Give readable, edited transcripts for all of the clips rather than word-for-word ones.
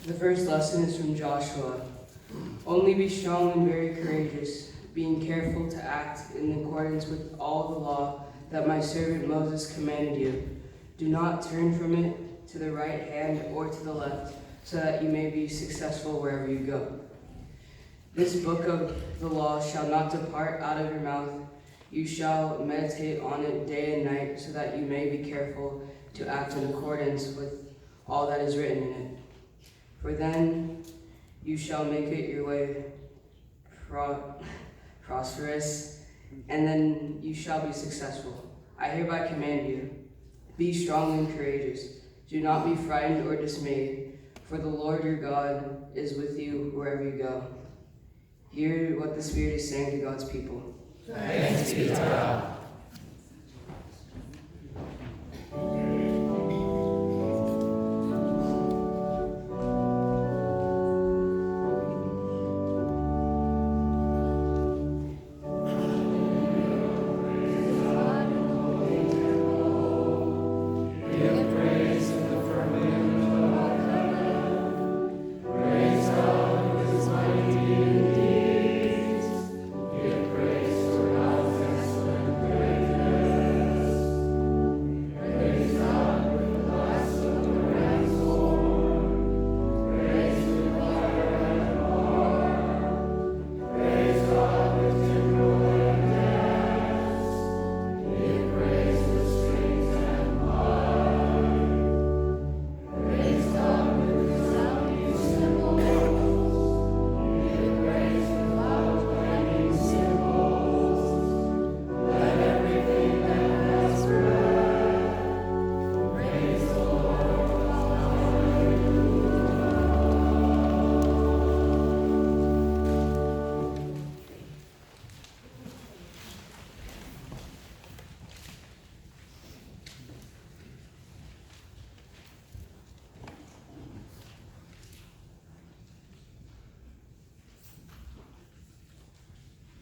The first lesson is from Joshua. Only be strong and very courageous, being careful to act in accordance with all the law that my servant Moses commanded you. Do not turn from it to the right hand or to the left, so that you may be successful wherever you go. This book of the law shall not depart out of your mouth. You shall meditate on it day and night, so that you may be careful to act in accordance with all that is written in it. For then you shall make it your way prosperous, and then you shall be successful. I hereby command you, be strong and courageous. Do not be frightened or dismayed, for the Lord your God is with you wherever you go. Hear what the Spirit is saying to God's people. Thanks be to God.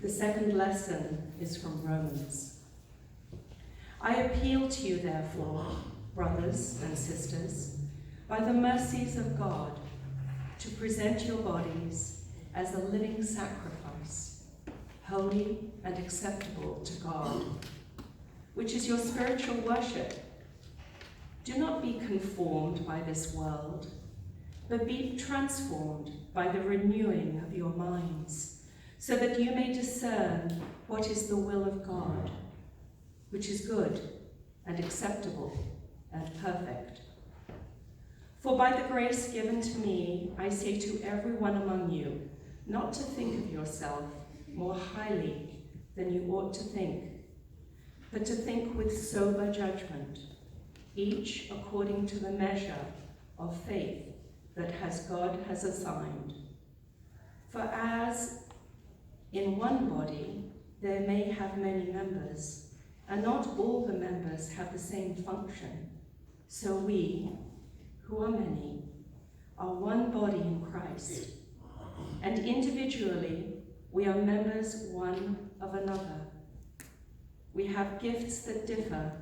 The second lesson is from Romans. I appeal to you, therefore, brothers and sisters, by the mercies of God, to present your bodies as a living sacrifice, holy and acceptable to God, which is your spiritual worship. Do not be conformed by this world, but be transformed by the renewing of your minds, so that you may discern what is the will of God, which is good and acceptable and perfect. For by the grace given to me, I say to everyone among you, not to think of yourself more highly than you ought to think, but to think with sober judgment, each according to the measure of faith that God has assigned. For as in one body there may have many members, and not all the members have the same function, so we, who are many, are one body in Christ, and individually we are members one of another. We have gifts that differ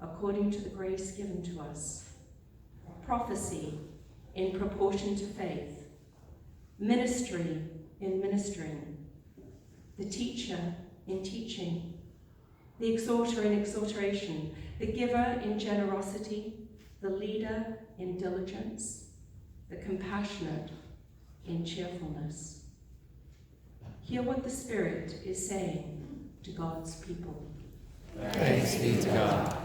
according to the grace given to us. Prophecy in proportion to faith, ministry in ministering, the teacher in teaching, the exhorter in exhortation, the giver in generosity, the leader in diligence, the compassionate in cheerfulness. Hear what the Spirit is saying to God's people. Thanks be to God.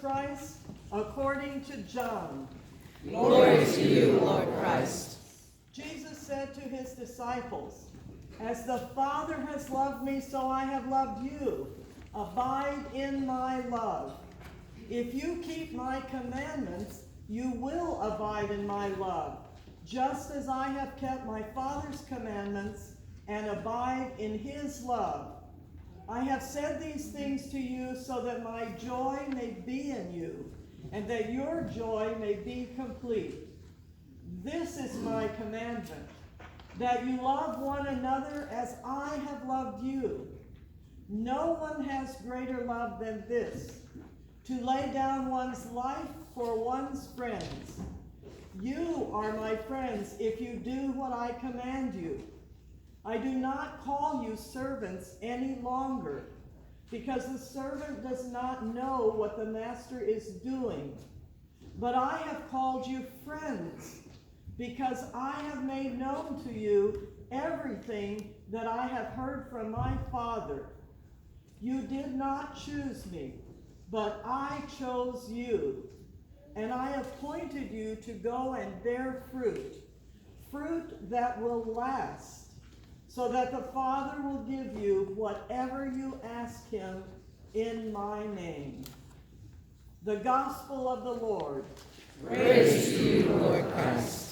Christ according to John. Glory to you, Lord Christ. Jesus said to his disciples, "As the Father has loved me, so I have loved you. Abide in my love. If you keep my commandments, you will abide in my love, just as I have kept my Father's commandments and abide in his love. I have said these things to you so that my joy may be in you, and that your joy may be complete. This is my commandment, that you love one another as I have loved you. No one has greater love than this, to lay down one's life for one's friends. You are my friends if you do what I command you. I do not call you servants any longer, because the servant does not know what the master is doing. But I have called you friends, because I have made known to you everything that I have heard from my Father. You did not choose me, but I chose you, and I appointed you to go and bear fruit, fruit that will last, so that the Father will give you whatever you ask him in my name." The Gospel of the Lord. Praise to you, Lord Christ.